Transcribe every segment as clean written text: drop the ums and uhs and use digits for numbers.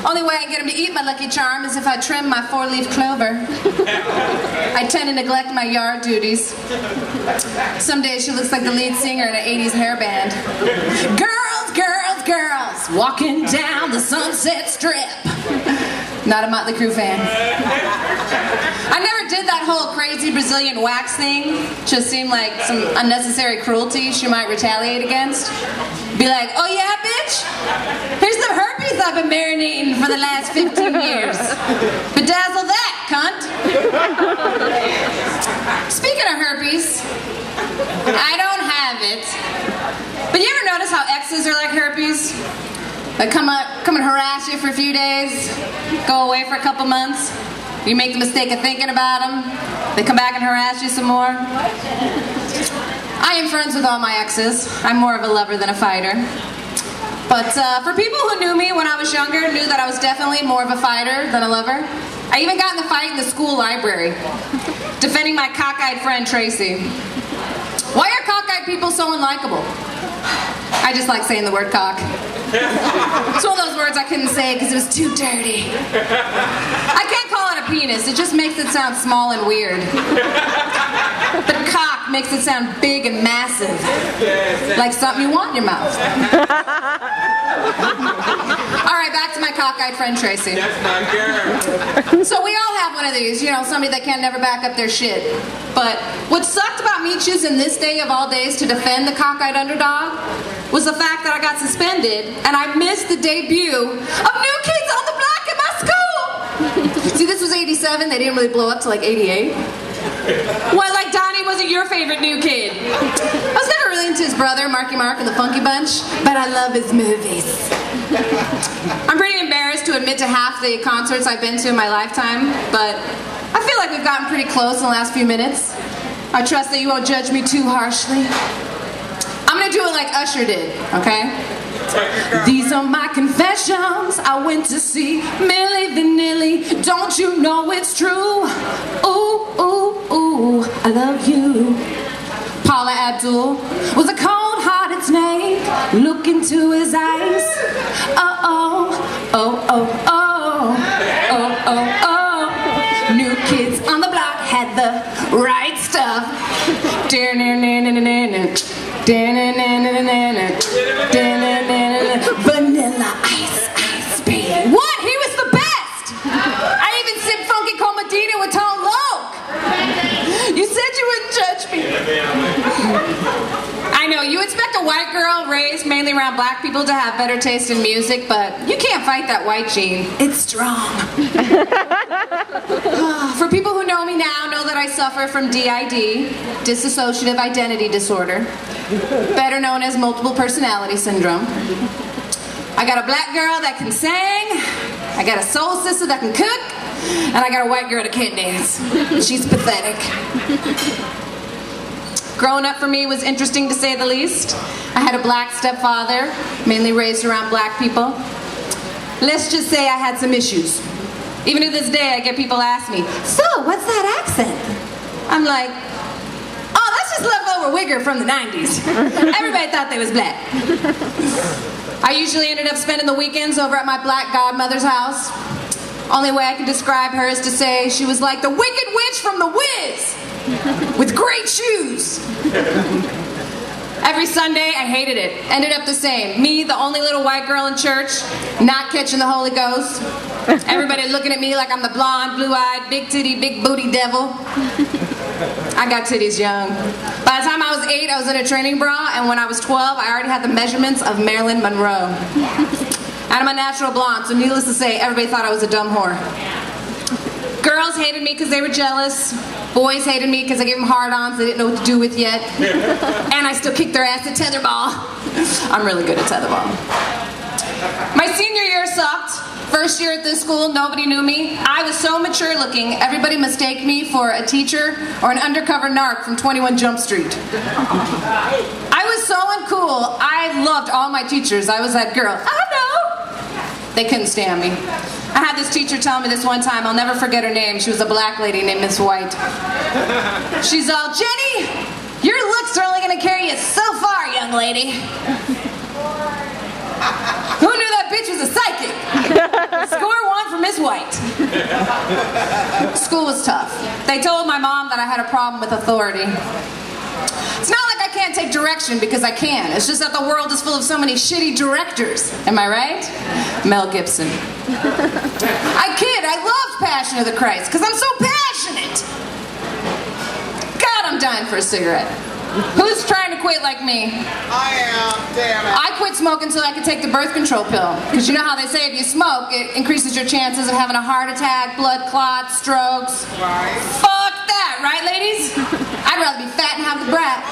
Only way I get him to eat my Lucky Charm is if I trim my 4-leaf clover. I tend to neglect my yard duties. Some days she looks like the lead singer in an 80s hair band. Girls, girls, girls, walking down the Sunset Strip. Not a Motley Crue fan. I never did that whole crazy Brazilian wax thing. Just seemed like some unnecessary cruelty she might retaliate against. Be like, oh yeah, bitch? Here's the herpes I've been marinating for the last 15 years. Bedazzle that, cunt. Speaking of herpes, I don't have it. But you ever notice how exes are like herpes? They come and harass you for a few days, go away for a couple months. You make the mistake of thinking about them. They come back and harass you some more. I am friends with all my exes. I'm more of a lover than a fighter. But for people who knew me when I was younger, knew that I was definitely more of a fighter than a lover. I even got in the fight in the school library, defending my cockeyed friend Tracy. Why are cockeyed people so unlikable? I just like saying the word cock. It's one of those words I couldn't say because it was too dirty. I can't call it a penis, it just makes it sound small and weird. But cock makes it sound big and massive. Like something you want in your mouth. Alright, back to my cockeyed friend Tracy. That's my girl. So we all have one of these, you know, somebody that can never back up their shit. But what sucked about me choosing this day of all days to defend the cockeyed underdog was the fact that I got suspended and I missed the debut of New Kids on the Block at my school. See, this was 87, they didn't really blow up till like 88. Why, like Donnie wasn't your favorite New Kid? I was never really into his brother, Marky Mark and the Funky Bunch, but I love his movies. I'm pretty embarrassed to admit to half the concerts I've been to in my lifetime, but I feel like we've gotten pretty close in the last few minutes. I trust that you won't judge me too harshly. I'm gonna do it like Usher did, okay? These are my confessions. I went to see Milli Vanilli. Don't you know it's true? Ooh, ooh, ooh, I love you. Paula Abdul was a cold-hearted snake. Look into his eyes. Oh, oh, oh, oh, oh, oh, oh. New Kids on the Block had the right stuff. Vanilla ice, ice, baby. What? He was the best! I even sipped Funky Comadina with Tone Loc. You said you wouldn't judge me. I know, you expect a white girl raised mainly around black people to have better taste in music, but you can't fight that white gene. It's strong. For people who know me now, know that I suffer from DID, dissociative identity disorder, better known as multiple personality syndrome. I got a black girl that can sing, I got a soul sister that can cook, and I got a white girl that can't dance. She's pathetic. Growing up for me was interesting to say the least. I had a black stepfather, mainly raised around black people. Let's just say I had some issues. Even to this day, I get people ask me, so, what's that accent? I'm like, oh, that's just leftover wigger from the 90s. Everybody thought they was black. I usually ended up spending the weekends over at my black godmother's house. Only way I can describe her is to say she was like the Wicked Witch from the Wils, with great shoes. Every Sunday, I hated it. Ended up the same. Me, the only little white girl in church, not catching the Holy Ghost. Everybody looking at me like I'm the blonde, blue-eyed, big titty, big booty devil. I got titties young. By the time I was 8, I was in a training bra, and when I was 12, I already had the measurements of Marilyn Monroe. And I'm a natural blonde, so needless to say, everybody thought I was a dumb whore. Girls hated me because they were jealous. Boys hated me because I gave them hard-ons they didn't know what to do with yet. And I still kicked their ass at tetherball. I'm really good at tetherball. My senior year sucked. First year at this school, nobody knew me. I was so mature looking, everybody mistaked me for a teacher or an undercover narc from 21 Jump Street. I was so uncool. I loved all my teachers. I was that girl. I know. They couldn't stand me. I had this teacher tell me this one time, I'll never forget her name. She was a black lady named Miss White. She's all, Jenny, your looks are only going to carry you so far, young lady. Who knew that bitch was a psychic? is white. School was tough. They told my mom that I had a problem with authority. It's not like I can't take direction, because I can. It's just that the world is full of so many shitty directors. Am I right? Mel Gibson. I love Passion of the Christ because I'm so passionate. God, I'm dying for a cigarette. Who's trying to quit like me? I am, damn it. I quit smoking so I could take the birth control pill. Because you know how they say if you smoke, it increases your chances of having a heart attack, blood clots, strokes. Right. Fuck that, right, ladies? I'd rather be fat and have the brat.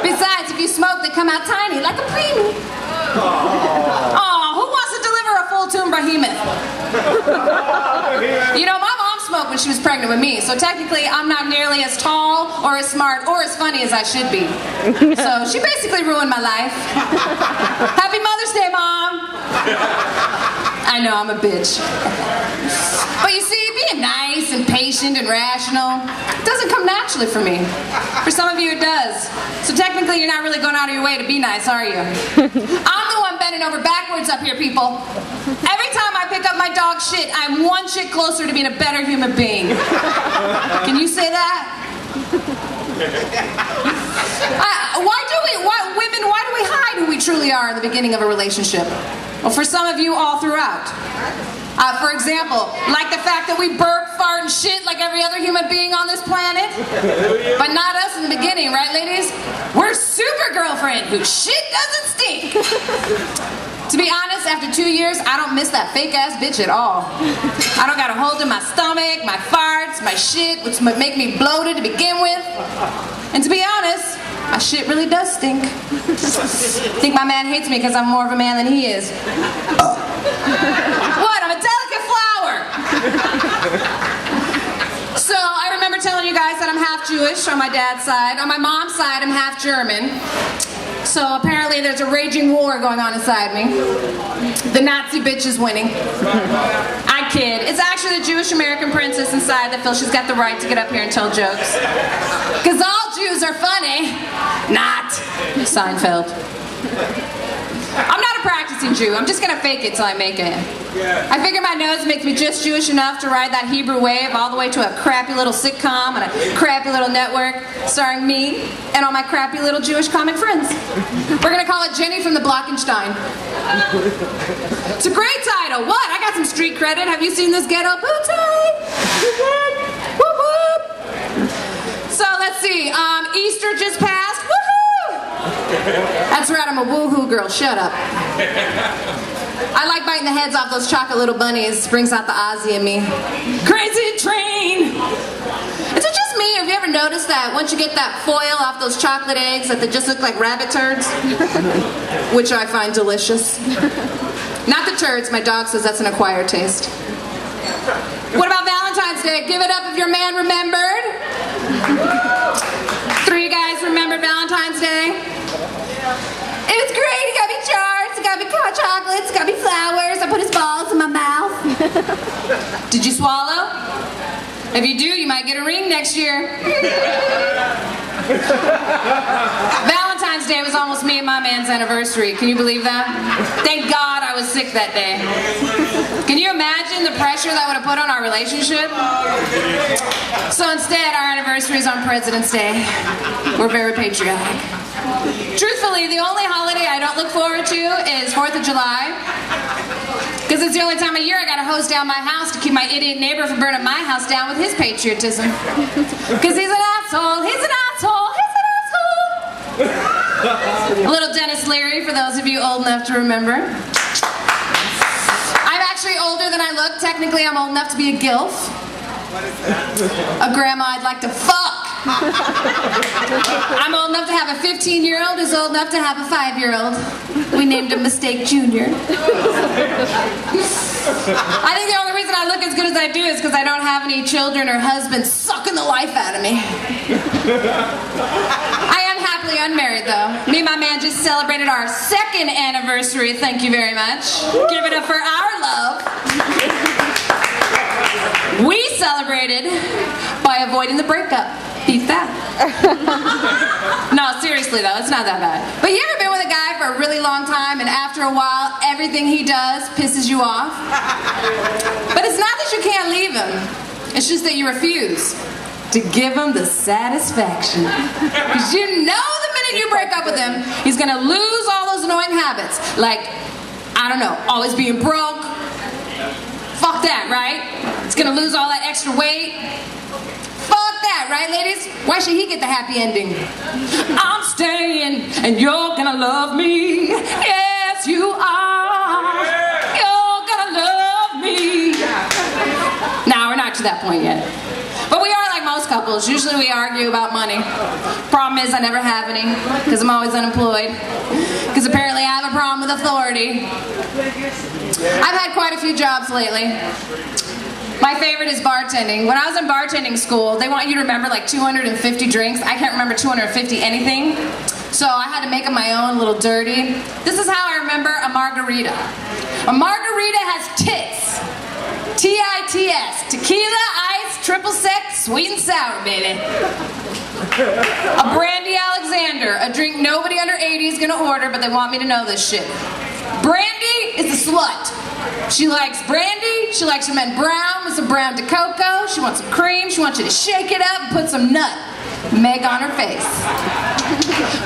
Besides, if you smoke, they come out tiny, like a preemie. Oh, who wants to deliver a full-tune behemoth? You know, my mom smoked when she was pregnant with me, so technically I'm not nearly as tall or as smart or as funny as I should be. So she basically ruined my life. Happy Mother's Day, Mom! I know, I'm a bitch. But you see, being nice and patient and rational doesn't come naturally for me. For some of you it does. So technically you're not really going out of your way to be nice, are you? I'm the one bending over backwards up here, people. Every time I pick up my dog shit, I'm one shit closer to being a better human being. Can you say that? Why do we hide who we truly are in the beginning of a relationship? Well, for some of you, all throughout. For example, like the fact that we burp, fart, and shit like every other human being on this planet. But not us in the beginning, right, ladies? We're super girlfriend whose shit doesn't stink. To be honest, after 2 years, I don't miss that fake-ass bitch at all. I don't got a hold in my stomach, my farts, my shit, which might make me bloated to begin with. And to be honest, my shit really does stink. I think my man hates me because I'm more of a man than he is. What? I'm a delicate flower! So, I remember telling you guys that I'm half Jewish on my dad's side. On my mom's side, I'm half German. So apparently there's a raging war going on inside me. The Nazi bitch is winning. I kid. It's actually the Jewish American princess inside that feels she's got the right to get up here and tell jokes. Because all Jews are funny. Not Seinfeld. I'm not a practicing Jew. I'm just gonna fake it till I make it. I figure my nose makes me just Jewish enough to ride that Hebrew wave all the way to a crappy little sitcom and a crappy little network starring me and all my crappy little Jewish comic friends. We're gonna call it Jenny from the Blockenstein. It's a great title. What? I got some street credit. Have you seen this ghetto booty? Whoop whoop. So let's see. Easter just passed. That's right, I'm a woohoo girl. Shut up. I like biting the heads off those chocolate little bunnies. Brings out the Aussie in me. Crazy train! Is it just me? Have you ever noticed that once you get that foil off those chocolate eggs that they just look like rabbit turds? Which I find delicious. Not the turds. My dog says that's an acquired taste. What about Valentine's Day? Give it up if your man remembered. 3 guys remember Valentine's Day? It was great. He got me charts, he got me chocolates, he got me flowers. I put his balls in my mouth. Did you swallow? If you do, you might get a ring next year. Valentine's Day was almost me and my man's anniversary. Can you believe that? Thank God I was sick that day. Can you imagine the pressure that would have put on our relationship? So instead, our anniversary is on President's Day. We're very patriotic. Truthfully, the only holiday I don't look forward to is 4th of July. Because it's the only time of year I gotta hose down my house to keep my idiot neighbor from burning my house down with his patriotism. Because he's an asshole, he's an asshole, he's an asshole! A little Dennis Leary for those of you old enough to remember. I'm actually older than I look. Technically, I'm old enough to be a gilf. What is that? A grandma I'd like to fuck. I'm old enough to have a 15-year-old who's old enough to have a 5-year-old. We named him Mistake Junior. I think the only reason I look as good as I do is because I don't have any children or husbands sucking the life out of me. I am happily unmarried, though. Me and my man just celebrated our 2nd anniversary. Thank you very much. Give it up for our love. We celebrated by avoiding the breakup. Beat that. No, seriously though, it's not that bad. But you ever been with a guy for a really long time and after a while, everything he does pisses you off? But it's not that you can't leave him. It's just that you refuse to give him the satisfaction. Because you know the minute you break up with him, he's gonna lose all those annoying habits. Like, I don't know, always being broke. Fuck that, right? He's gonna lose all that extra weight. Fuck that, right, ladies? Why should he get the happy ending? I'm staying, and you're gonna love me. Yes, you are. You're gonna love me. Nah, we're not to that point yet. But we are like most couples. Usually we argue about money. Problem is I never have any, because I'm always unemployed. Because apparently I have a problem with authority. I've had quite a few jobs lately. My favorite is bartending. When I was in bartending school, they want you to remember like 250 drinks. I can't remember 250 anything. So I had to make them my own, a little dirty. This is how I remember a margarita. A margarita has tits. T-I-T-S. Tequila, ice, triple sec, sweet and sour, baby. A brandy Alexander. A drink nobody under 80 is gonna order, but they want me to know this shit. Brandy is a slut. She likes brandy, she likes her men brown with some brown de cocoa, she wants some cream, she wants you to shake it up and put some nut Meg on her face.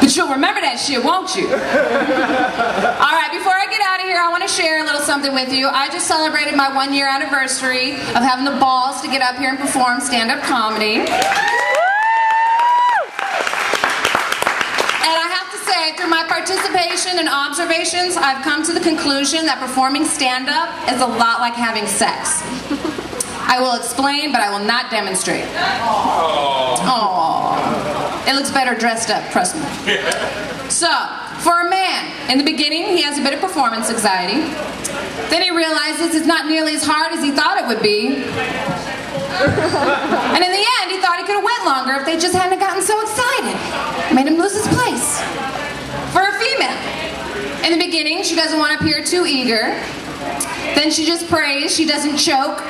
But you'll remember that shit, won't you? Alright, before I get out of here, I want to share a little something with you. I just celebrated my 1-year anniversary of having the balls to get up here and perform stand-up comedy. Through my participation and observations, I've come to the conclusion that performing stand-up is a lot like having sex. I will explain, but I will not demonstrate. Aww. It looks better dressed up, trust me. So, for a man, in the beginning, he has a bit of performance anxiety. Then he realizes it's not nearly as hard as he thought it would be. And in the end, he thought he could have went longer if they just hadn't gotten so excited. Made him lose his place. For a female, in the beginning, she doesn't want to appear too eager. Then she just prays she doesn't choke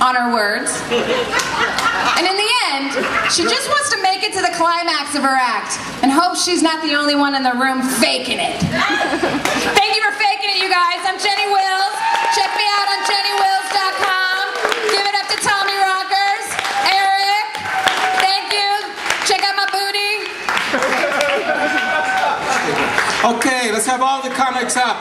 on her words. And in the end, she just wants to make it to the climax of her act and hopes she's not the only one in the room faking it. Thank you for faking it, you guys. I'm Jenny Wils. Check me out on jennywils.com. Give it up to Tommy Rockers. Eric, thank you. Check out my booty. Okay, let's have all the comics up.